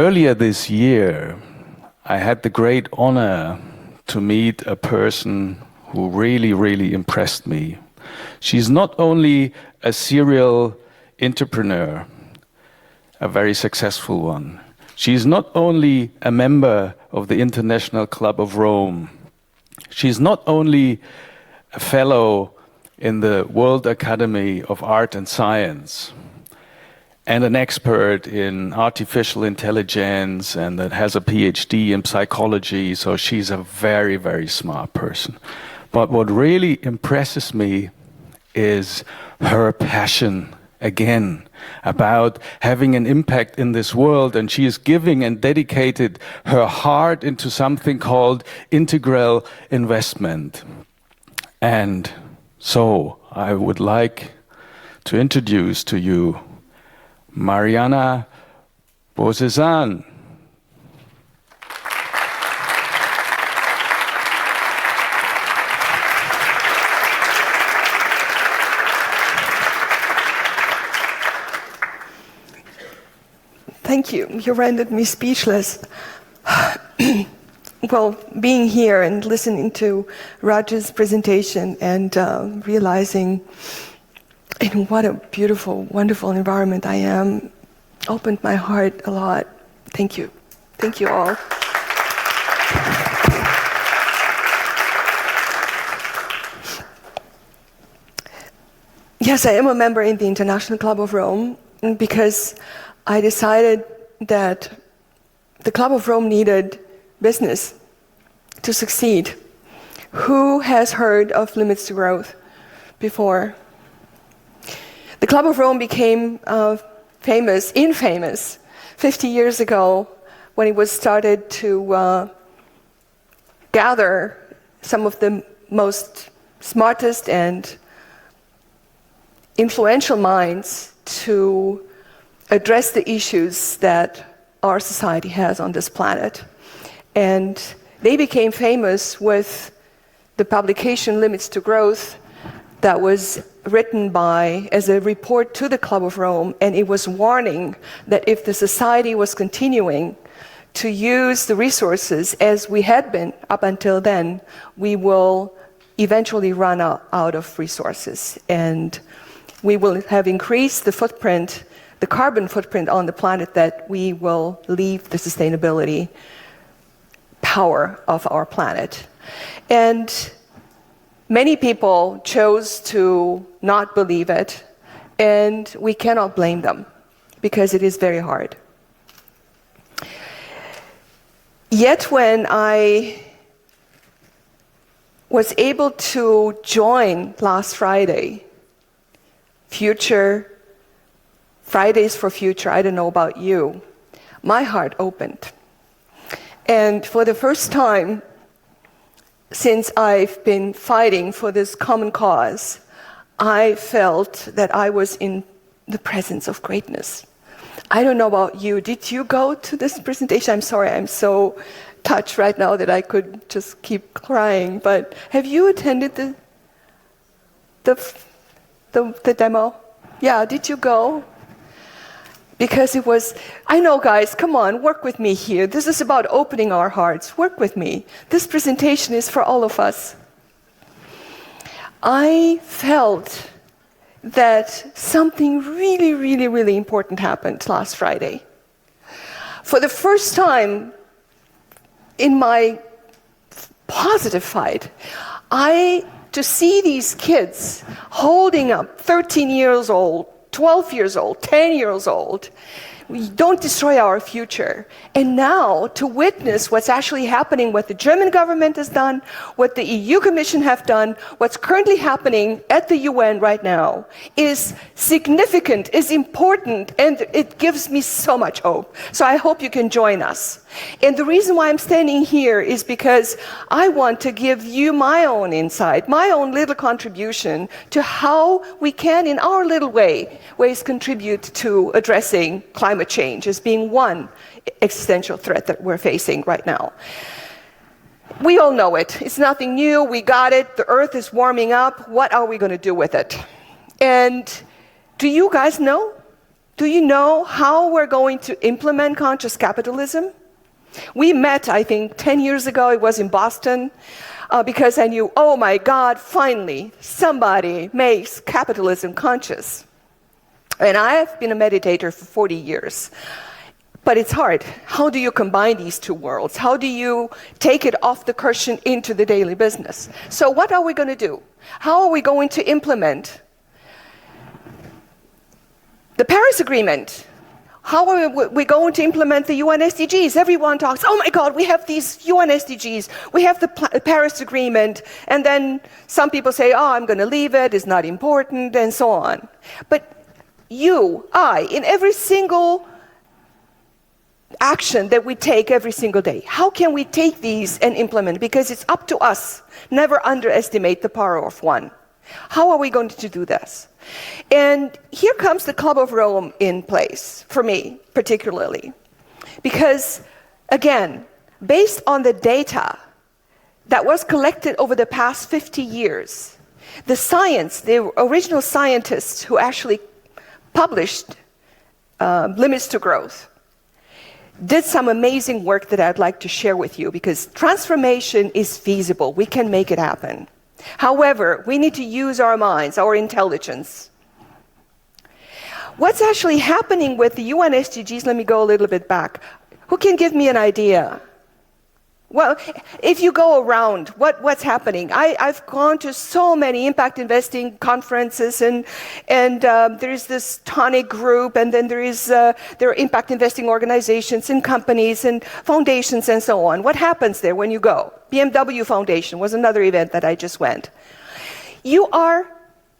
Earlier this year, I had the great honor to meet a person who really impressed me. She's not only a serial entrepreneur, a very successful one. She's not only a member of the International Club of Rome. She's not only a fellow in the World Academy of Art and Science and an expert in artificial intelligence and that has a PhD in psychology, so she's a very smart person. But what really impresses me is her passion, again, about having an impact in this world, and she is giving and dedicated her heart into something called integral investment. And so I would like to introduce to you Mariana Bozesan. Thank you. You rendered me speechless. Well, being here and listening to Raj's presentation and realizing in what a beautiful, wonderful environment I am, opened my heart a lot. Thank you. Thank you all. Yes, I am a member in the International Club of Rome because I decided that the Club of Rome needed business to succeed. Who has heard of limits to growth before? The Club of Rome became infamous 50 years ago when it was started to gather some of the most smartest and influential minds to address the issues that our society has on this planet. And they became famous with the publication Limits to Growth that was written as a report to the Club of Rome, and it was warning that if the society was continuing to use the resources as we had been up until then, we will eventually run out of resources. And we will have increased the carbon footprint on the planet, that we will leave the sustainability power of our planet. And many people chose to not believe it, and we cannot blame them because it is very hard. Yet when I was able to join last Friday, Fridays for Future, I don't know about you, my heart opened. And for the first time since I've been fighting for this common cause, I felt that I was in the presence of greatness. I don't know about you. Did you go to this presentation? I'm sorry, I'm so touched right now that I could just keep crying. But have you attended the demo? Yeah, did you go? Because it was, I know guys, come on, work with me here. This is about opening our hearts. Work with me. This presentation is for all of us. I felt that something really important happened last Friday. For the first time in my positive fight, to see these kids holding up 13 years old, 12 years old, 10 years old, we don't destroy our future. And now to witness what's actually happening, what the German government has done, what the EU Commission have done, what's currently happening at the UN right now is significant, is important, and it gives me so much hope. So I hope you can join us. And the reason why I'm standing here is because I want to give you my own insight, my own little contribution to how we can, in our little ways contribute to addressing climate change as being one existential threat that we're facing right now. We all know it. It's nothing new. We got it. The Earth is warming up. What are we going to do with it? And do you guys know? Do you know how we're going to implement conscious capitalism? We met, I think, 10 years ago. It was in Boston, because I knew, oh my God, finally, somebody makes capitalism conscious. And I have been a meditator for 40 years. But it's hard. How do you combine these two worlds? How do you take it off the cushion into the daily business? So what are we going to do? How are we going to implement the Paris Agreement? How are we going to implement the UN SDGs? Everyone talks, oh my God, we have these UN SDGs, we have the Paris Agreement, and then some people say, oh, I'm going to leave it, it's not important, and so on. But in every single action that we take every single day, how can we take these and implement? Because it's up to us. Never underestimate the power of one. How are we going to do this? And here comes the Club of Rome in place, for me particularly. Because, again, based on the data that was collected over the past 50 years, the original scientists who actually published Limits to Growth, did some amazing work that I'd like to share with you, because transformation is feasible. We can make it happen. However, we need to use our minds, our intelligence. What's actually happening with the UN SDGs? Let me go a little bit back. Who can give me an idea? Well, if you go around, what's happening? I've gone to so many impact investing conferences, and there's this tonic group, and then there are impact investing organizations and companies and foundations and so on. What happens there when you go? BMW Foundation was another event that I just went. You are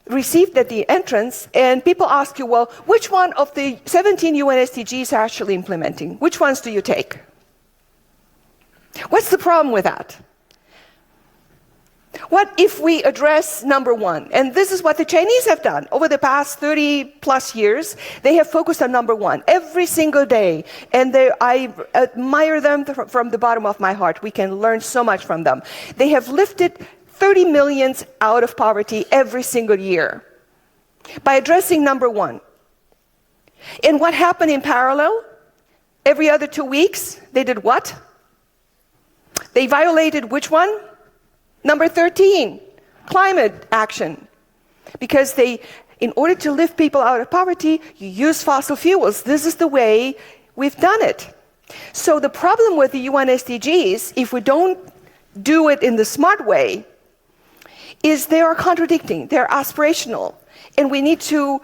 received at the entrance, and people ask you, well, which one of the 17 UN SDGs are actually implementing? Which ones do you take? What's the problem with that? What if we address number one? And this is what the Chinese have done. Over the past 30 plus years, they have focused on number one every single day. And I admire them from the bottom of my heart. We can learn so much from them. They have lifted 30 million out of poverty every single year by addressing number one. And what happened in parallel? Every other 2 weeks, they did what? They violated which one? Number 13, climate action. Because in order to lift people out of poverty, you use fossil fuels. This is the way we've done it. So the problem with the UN SDGs, if we don't do it in the smart way, is they are contradicting, they're aspirational. And we need to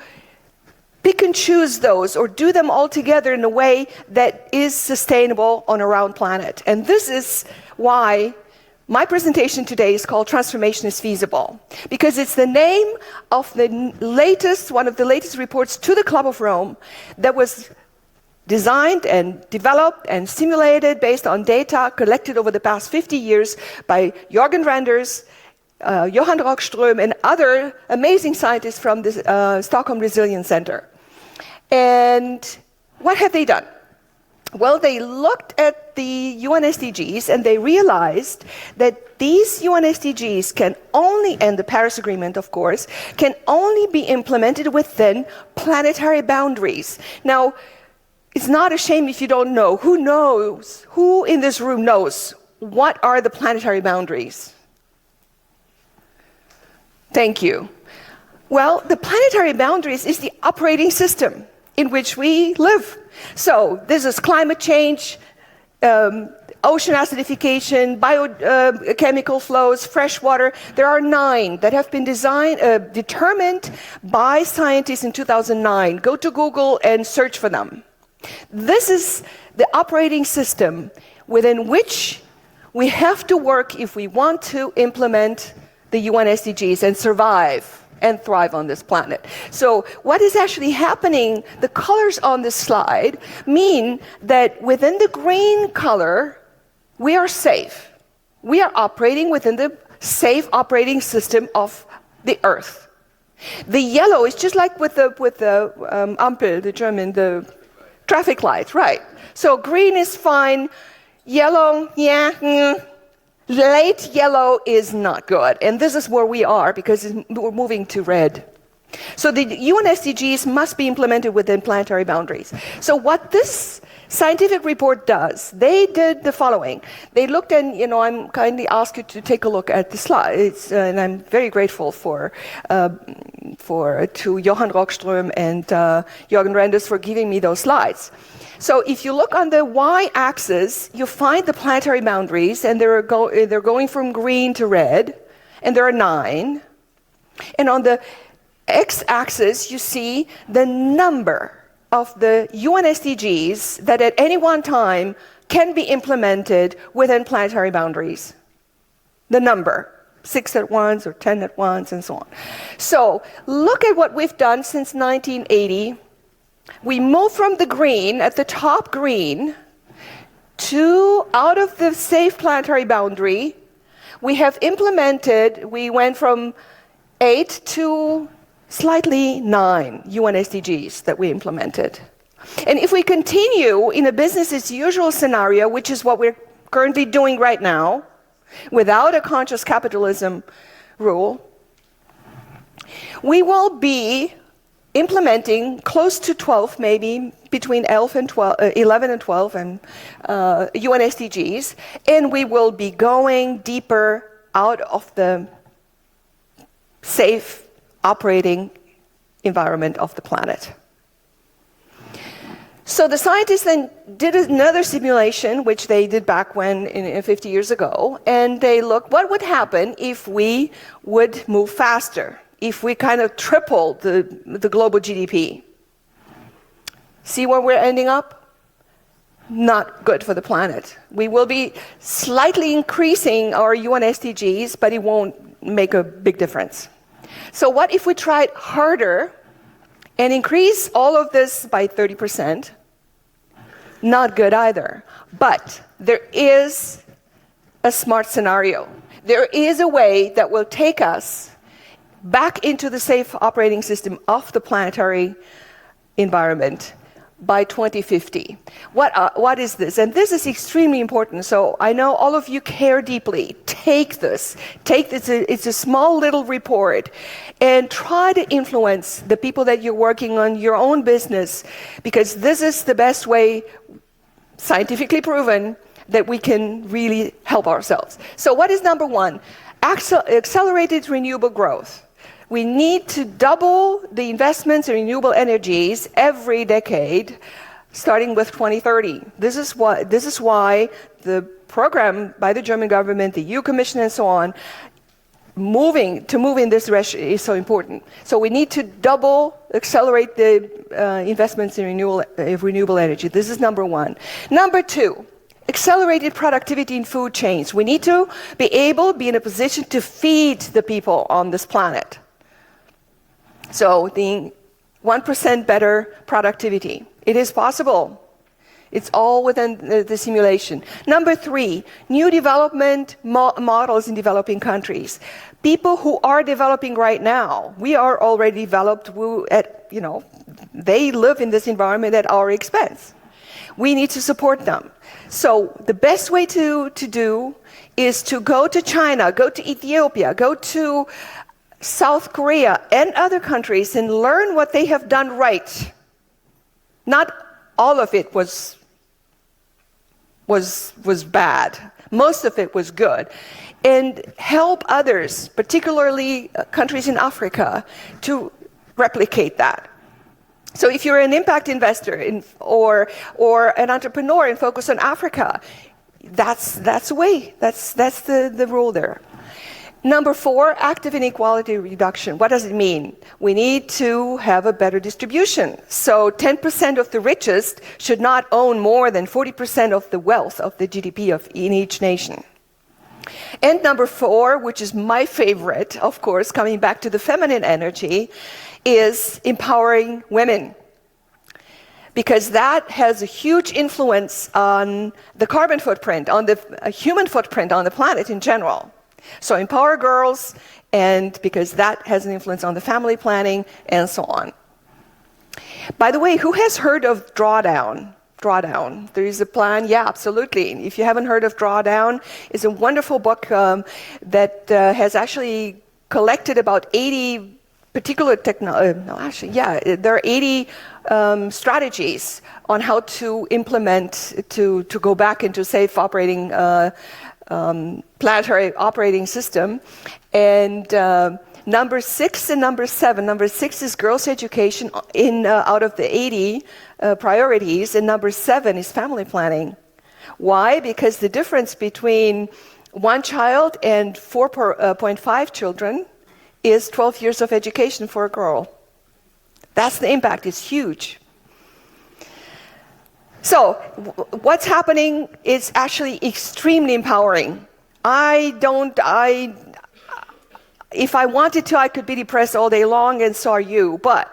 pick and choose those, or do them all together in a way that is sustainable on a round planet. And this is why my presentation today is called Transformation is Feasible, because it's the name of one of the latest reports to the Club of Rome that was designed and developed and simulated based on data collected over the past 50 years by Jürgen Renders, Johan Rockström, and other amazing scientists from the Stockholm Resilience Center. And what have they done? Well, they looked at the UN SDGs and they realized that these UN SDGs can only, and the Paris Agreement, of course, can only be implemented within planetary boundaries. Now, it's not a shame if you don't know. Who knows? Who in this room knows what are the planetary boundaries? Thank you. Well, the planetary boundaries is the operating system in which we live. So this is climate change, ocean acidification, biochemical flows, fresh water. There are 9 that have been determined by scientists in 2009. Go to Google and search for them. This is the operating system within which we have to work if we want to implement the UN SDGs and survive and thrive on this planet. So what is actually happening, the colors on this slide mean that within the green color, we are safe. We are operating within the safe operating system of the Earth. The yellow is just like with the Ampel, the German, the traffic light, right? So green is fine, yellow, yeah, late yellow is not good. And this is where we are, because we're moving to red. So the UN SDGs must be implemented within planetary boundaries. So what this scientific report does, they did the following. They looked, and I'm kindly ask you to take a look at the slides, and I'm very grateful to Johann Rockström and Jürgen Renders for giving me those slides. So if you look on the y-axis, you find the planetary boundaries, and they're going from green to red, and there are 9. And on the x-axis, you see the number of the UN SDGs that at any one time can be implemented within planetary boundaries. The number, 6 at once or 10 at once, and so on. So look at what we've done since 1980. We moved from the green, at the top green, to out of the safe planetary boundary. We have implemented, we went from 8 to slightly 9 UN SDGs that we implemented. And if we continue in a business as usual scenario, which is what we're currently doing right now, without a conscious capitalism rule, we will be implementing close to 12, maybe between 11 and 12 and UN SDGs, and we will be going deeper out of the safe operating environment of the planet. So the scientists then did another simulation, which they did back when, 50 years ago, and they looked what would happen if we would move faster, if we kind of tripled the global GDP. See where we're ending up? Not good for the planet. We will be slightly increasing our UN SDGs, but it won't make a big difference. So what if we tried harder and increase all of this by 30%? Not good either. But there is a smart scenario. There is a way that will take us back into the safe operating system of the planetary environment by 2050. What is this? And this is extremely important. So I know all of you care deeply. Take this. It's a small little report, and try to influence the people that you're working on your own business, because this is the best way, scientifically proven, that we can really help ourselves. So what is number 1? Accelerated renewable growth. We need to double the investments in renewable energies every decade, starting with 2030. This is why the program by the German government, the EU Commission, and so on, moving in this direction is so important. So we need to accelerate the investments in renewable energy. This is number 1. Number 2. Accelerated productivity in food chains. We need to be in a position to feed the people on this planet. So the 1% better productivity. It is possible. It's all within the simulation. Number 3, new development models in developing countries. People who are developing right now, we are already developed, they live in this environment at our expense. We need to support them. So the best way to do is to go to China, go to Ethiopia, go to South Korea and other countries and learn what they have done right. Not all of it was bad. Most of it was good. And help others, particularly countries in Africa, to replicate that. So if you're an impact investor or an entrepreneur and focus on Africa, that's the way. That's the rule there. Number 4, active inequality reduction. What does it mean? We need to have a better distribution. So 10% of the richest should not own more than 40% of the wealth of the GDP in each nation. And number 4, which is my favorite, of course, coming back to the feminine energy, is empowering women. Because that has a huge influence on the carbon footprint, on the human footprint on the planet in general. So empower girls, and because that has an influence on the family planning and so on. By the way, who has heard of Drawdown? Drawdown. There is a plan. Yeah, absolutely. If you haven't heard of Drawdown, it's a wonderful book that has actually collected about 80 particular there are 80 strategies on how to implement, to go back into safe operating, planetary operating system. And number 6 and number 7. Number 6 is girls' education out of the 80 priorities, and number 7 is family planning. Why? Because the difference between one child and 4.5 children is 12 years of education for a girl. That's the impact. It's huge. So what's happening is actually extremely empowering. If I wanted to, I could be depressed all day long, and so are you. But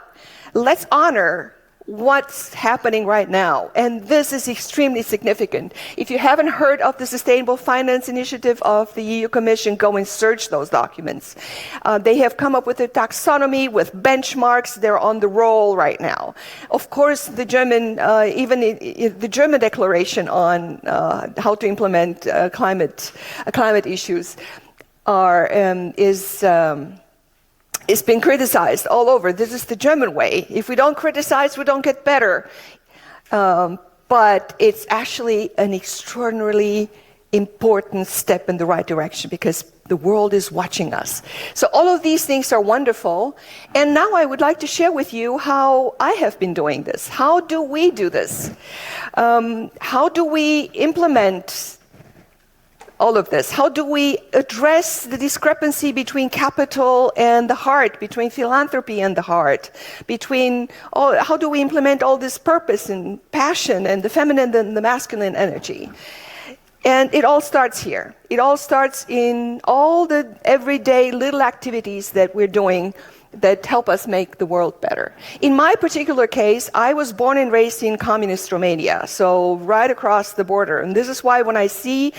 let's honor what's happening right now. And this is extremely significant. If you haven't heard of the Sustainable Finance Initiative of the EU Commission, go and search those documents. They have come up with a taxonomy with benchmarks. They're on the roll right now. Of course, the German, the German declaration on how to implement climate issues it's been criticized all over. This is the German way. If we don't criticize, we don't get better. But it's actually an extraordinarily important step in the right direction because the world is watching us. So all of these things are wonderful. And now I would like to share with you how I have been doing this. How do we do this? How do we implement all of this? How do we address the discrepancy between capital and the heart, between philanthropy and the heart, how do we implement all this purpose and passion and the feminine and the masculine energy? And it all starts here. It all starts in all the everyday little activities that we're doing that help us make the world better. In my particular case, I was born and raised in communist Romania, so right across the border. And this is why when I see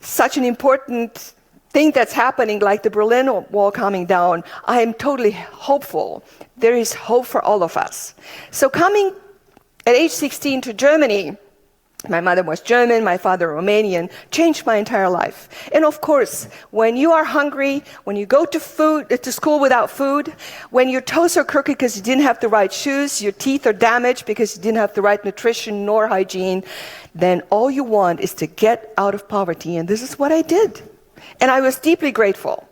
such an important thing that's happening, like the Berlin Wall coming down, I am totally hopeful. There is hope for all of us. So coming at age 16 to Germany, my mother was German, my father Romanian, changed my entire life. And of course, when you are hungry, when you go to school without food, when your toes are crooked because you didn't have the right shoes, your teeth are damaged because you didn't have the right nutrition nor hygiene, then all you want is to get out of poverty. And this is what I did. And I was deeply grateful.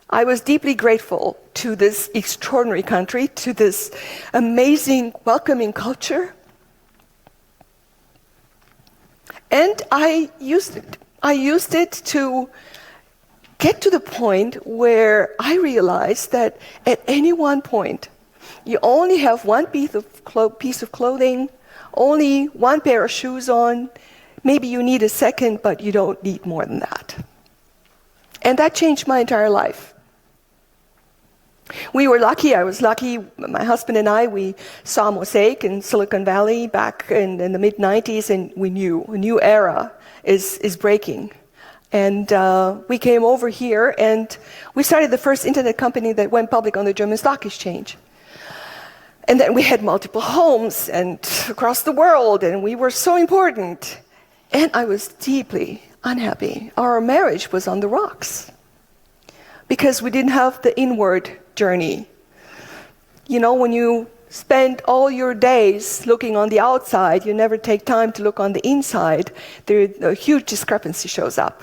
I was deeply grateful to this extraordinary country, to this amazing, welcoming culture. And I used it. I used it to get to the point where I realized that at any one point, you only have one piece of clothing, only one pair of shoes on. Maybe you need a second, but you don't need more than that. And that changed my entire life. We were lucky, I was lucky, my husband and I, we saw Mosaic in Silicon Valley back in the mid-90s, and we knew a new era is breaking. And we came over here and we started the first internet company that went public on the German Stock Exchange. And then we had multiple homes and across the world, and we were so important. And I was deeply unhappy. Our marriage was on the rocks because we didn't have the inward journey. You know, when you spend all your days looking on the outside, you never take time to look on the inside, a huge discrepancy shows up.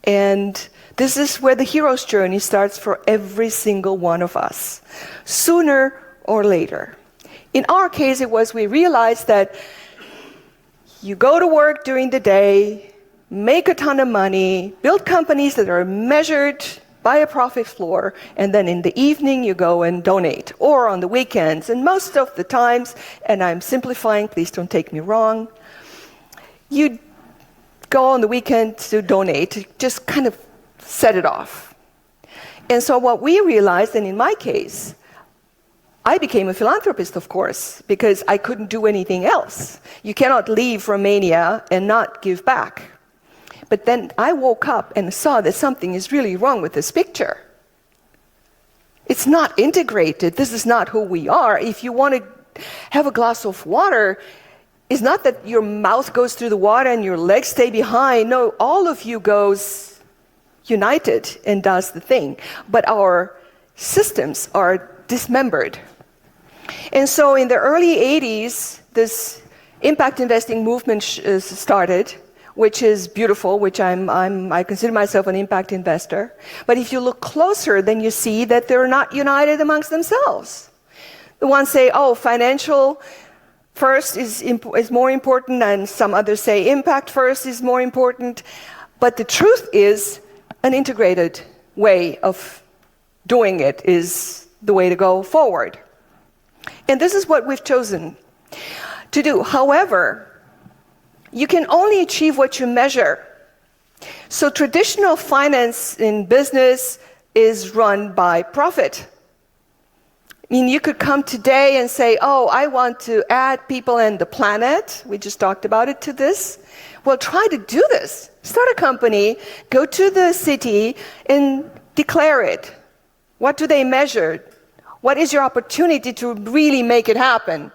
And this is where the hero's journey starts for every single one of us, sooner or later. In our case, it was we realized that you go to work during the day, make a ton of money, build companies that are measured by a profit floor, and then in the evening you go and donate, or on the weekends. And most of the times, and I'm simplifying, please don't take me wrong, you go on the weekend to donate, just kind of set it off. And so what we realized, and in my case, I became a philanthropist, of course, because I couldn't do anything else. You cannot leave Romania and not give back. But then I woke up and saw that something is really wrong with this picture. It's not integrated. This is not who we are. If you want to have a glass of water, it's not that your mouth goes through the water and your legs stay behind. No, all of you goes united and does the thing. But our systems are dismembered. And so in the early 80s, this impact investing movement started, which is beautiful, which I consider myself an impact investor. But if you look closer, then you see that they're not united amongst themselves. The ones say, oh, financial first is more important, and some others say impact first is more important. But the truth is, an integrated way of doing it is the way to go forward. And this is what we've chosen to do. However, you can only achieve what you measure. So traditional finance in business is run by profit. I mean, you could come today and say, oh, I want to add people and the planet. We just talked about it to this. Well, try to do this. Start a company, go to the city and declare it. What do they measure? What is your opportunity to really make it happen?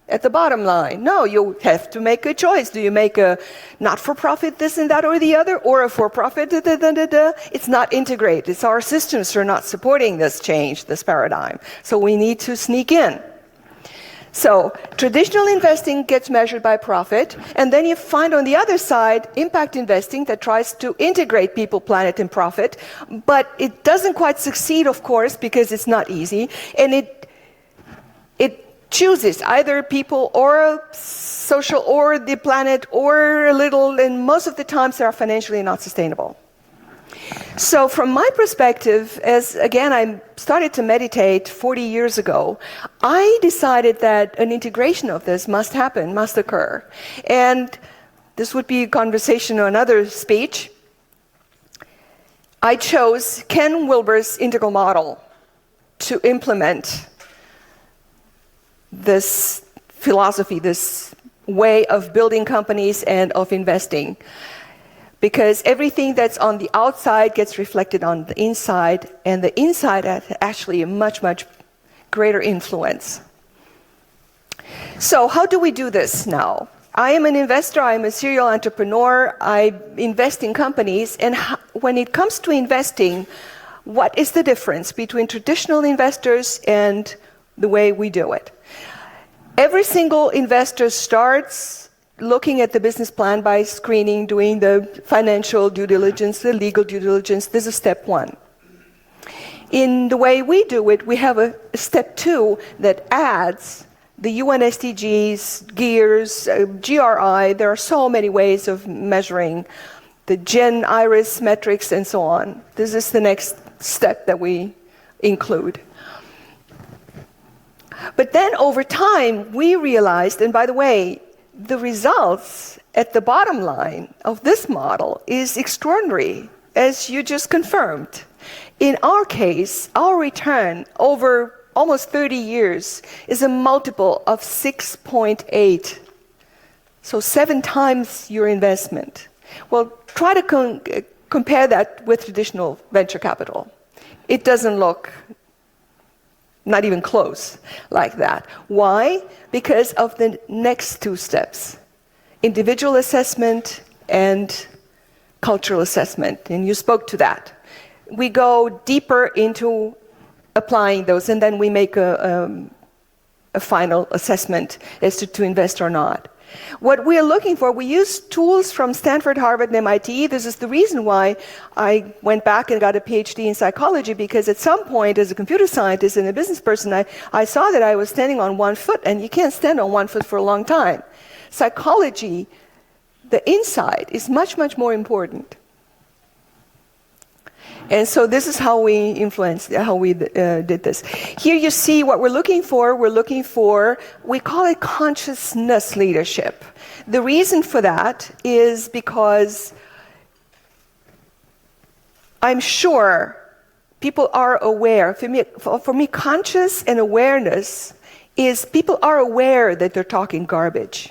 At the bottom line, no, you have to make a choice. Do you make a not-for-profit this and that or the other, or a for-profit da-da-da-da-da? It's not integrated. It's our systems are not supporting this change, this paradigm. So we need to sneak in. So traditional investing gets measured by profit, and then you find on the other side impact investing that tries to integrate people, planet, and profit, but it doesn't quite succeed, of course, because it's not easy, and it chooses either people or social or the planet or a little, and most of the times they are financially not sustainable. So from my perspective, as again I started to meditate 40 years ago, I decided that an integration of this must happen, must occur. And this would be a conversation or another speech. I chose Ken Wilber's integral model to implement this philosophy, this way of building companies and of investing. Because everything that's on the outside gets reflected on the inside, and the inside has actually a much, much greater influence. So how do we do this now? I am an investor, I'm a serial entrepreneur, I invest in companies, and when it comes to investing, what is the difference between traditional investors and the way we do it? Every single investor starts looking at the business plan by screening, doing the financial due diligence, the legal due diligence. This is step one. In the way we do it, we have a step two that adds the UN SDGs, GEARS, GRI. There are so many ways of measuring the Gen Iris metrics and so on. This is the next step that we include. But then over time, we realized, and by the way, the results at the bottom line of this model is extraordinary, as you just confirmed. In our case, our return over almost 30 years is a multiple of 6.8. So 7 times your investment. Well, try to compare that with traditional venture capital. It doesn't look not even close like that. Why? Because of the next 2 steps. Individual assessment and cultural assessment. And you spoke to that. We go deeper into applying those, and then we make a final assessment as to invest or not. What we are looking for, we use tools from Stanford, Harvard, and MIT. This is the reason why I went back and got a PhD in psychology, because at some point, as a computer scientist and a business person, I saw that I was standing on one foot, and you can't stand on one foot for a long time. Psychology, the inside, is much, much more important. And so this is how we influenced, how we did this. Here you see what we're looking for. We call it consciousness leadership. The reason for that is because I'm sure people are aware. For me, conscious and awareness is people are aware that they're talking garbage.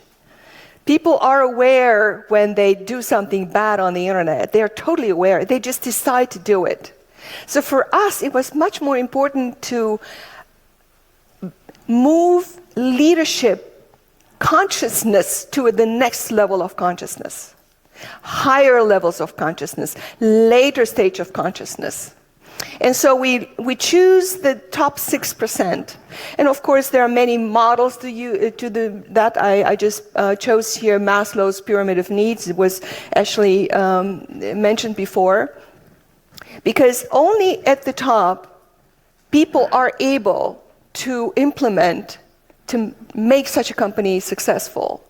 People are aware when they do something bad on the internet. They are totally aware. They just decide to do it. So for us, it was much more important to move leadership consciousness to the next level of consciousness, higher levels of consciousness, later stage of consciousness. And so we choose the top 6%. And of course, there are many models that I just chose here. Maslow's pyramid of needs. It was actually mentioned before. Because only at the top, people are able to implement, to make such a company successful.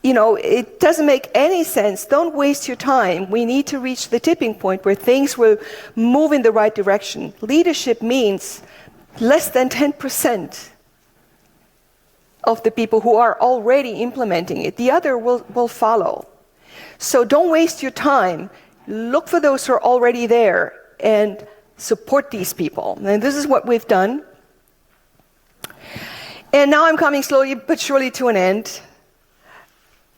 You know, it doesn't make any sense. Don't waste your time. We need to reach the tipping point where things will move in the right direction. Leadership means less than 10% of the people who are already implementing it. The other will follow. So don't waste your time. Look for those who are already there and support these people. And this is what we've done. And now I'm coming slowly but surely to an end.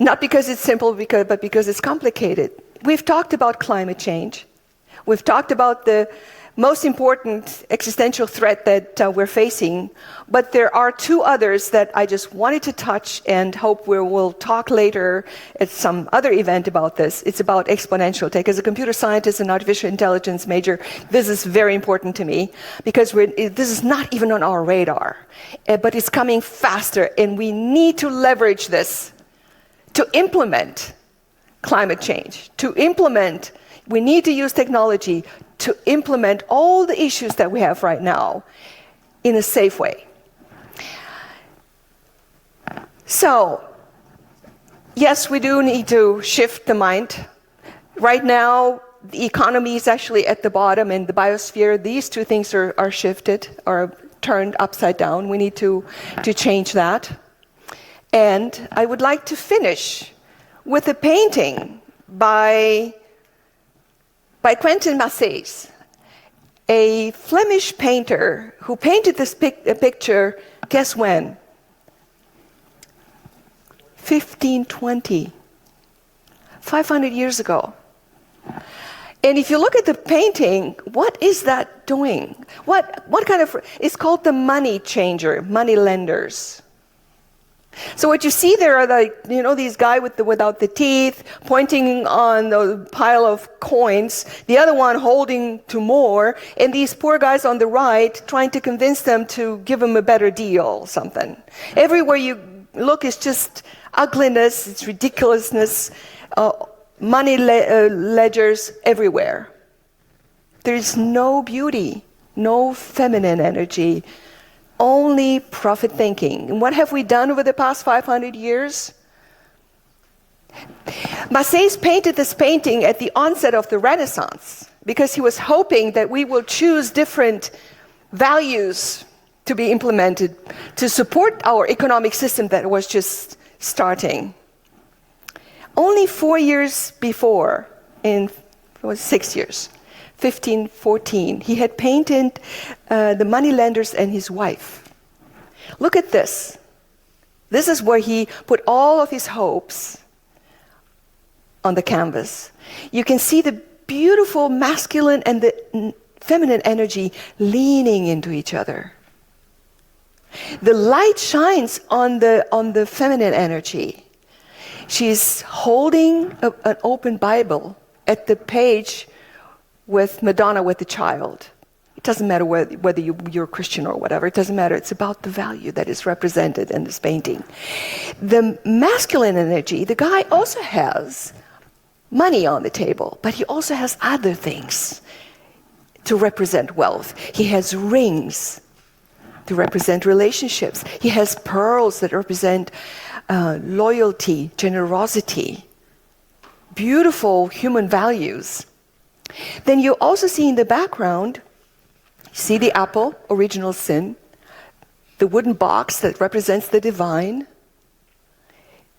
Not because it's simple, but because it's complicated. We've talked about climate change. We've talked about the most important existential threat that we're facing. But there are two others that I just wanted to touch and hope we'll talk later at some other event about this. It's about exponential tech. As a computer scientist and artificial intelligence major, this is very important to me because this is not even on our radar. But it's coming faster, and we need to leverage this to implement climate change, we need to use technology to implement all the issues that we have right now in a safe way. So, yes, we do need to shift the mind. Right now, the economy is actually at the bottom, and the biosphere, these two things are shifted, or turned upside down. We need to change that. And I would like to finish with a painting by Quentin Massès, a Flemish painter who painted this picture, guess when? 1520, 500 years ago. And if you look at the painting, what is that doing? What kind of, it's called the money changer, money lenders. So what you see there are these guy without the teeth, pointing on the pile of coins, the other one holding to more, and these poor guys on the right trying to convince them to give them a better deal, something. Everywhere you look is just ugliness, it's ridiculousness, money ledgers everywhere. There's no beauty, no feminine energy, only profit thinking. And what have we done over the past 500 years? Massès painted this painting at the onset of the Renaissance because he was hoping that we will choose different values to be implemented to support our economic system that was just starting. Only 4 years before, it was 6 years, 1514, he had painted the moneylenders and his wife. Look at this. This is where he put all of his hopes on the canvas. You can see the beautiful masculine and the feminine energy leaning into each other. The light shines on the feminine energy. She's holding an open Bible at the page with Madonna with the child. It doesn't matter whether you're Christian or whatever. It doesn't matter. It's about the value that is represented in this painting. The masculine energy, the guy also has money on the table, but he also has other things to represent wealth. He has rings to represent relationships. He has pearls that represent loyalty, generosity, beautiful human values. Then you also see in the background, you see the apple, original sin, the wooden box that represents the divine,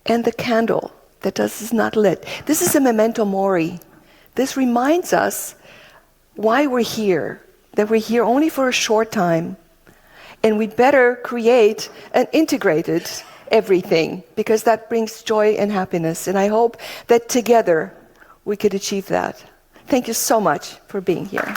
and the candle that is not lit. This is a memento mori. This reminds us why we're here, that we're here only for a short time, and we'd better create an integrated everything, because that brings joy and happiness. And I hope that together we could achieve that. Thank you so much for being here.